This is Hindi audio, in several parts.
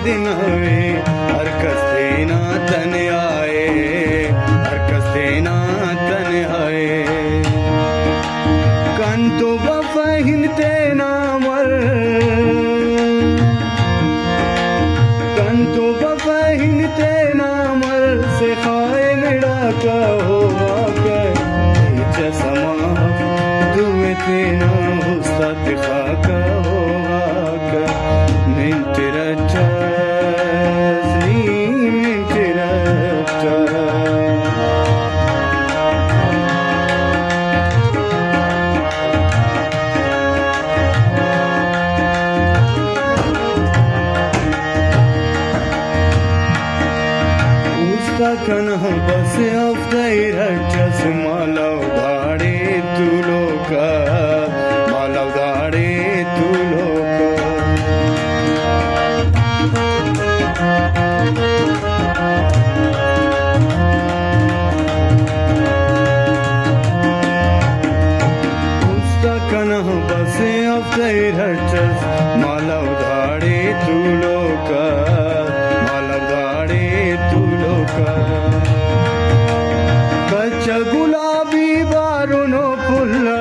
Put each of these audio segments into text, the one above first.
दिन हवे हर कस्ते ना तन आए हर कस्ते ना तन आए कंतो बफहिनते नामर कंतो बफहिनते नामर से खाए मिड़ा का होगा कर चसमा दुए तेना हुस्ता तिखा का होगा कर मिंटरचा सी मिंटरचा कन्ह बस अफ्तर चस मालव धाड़े तू लोका मालव धाड़े तू लोका उसका कन्ह बस अफ्तर चस मालव धाड़े तू लोका मालव धाड़े तू लोका कच्चा गुलाबी बारुनो फुल्ला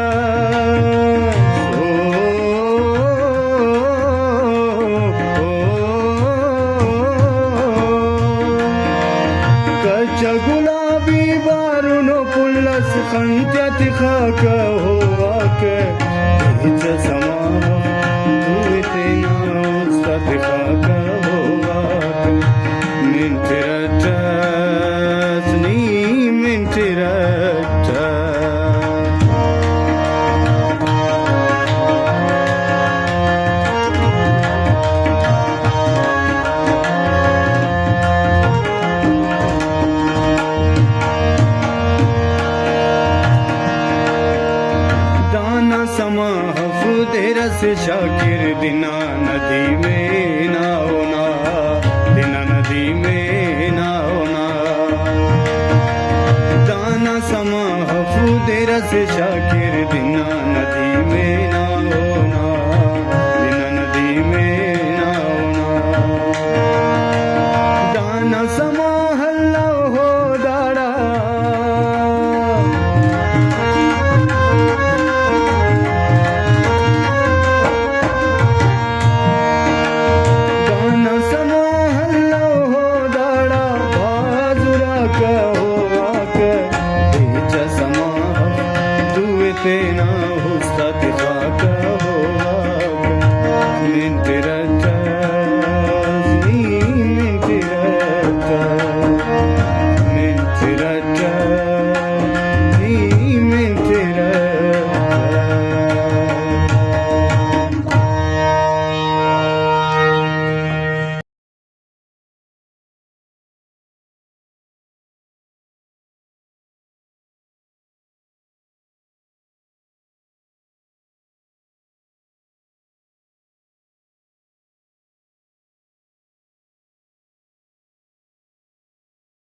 कच्चा गुलाबी बारुनो फुल्ला खंत्या तिखा का होवा के समा दुए तेना उसका तिखा का होवा के मिंटरचा समा हफुदेरस शाकिर दिना नदी में ना होना दिना नदी में ना होना दाना समा हफुदेरस शाकिर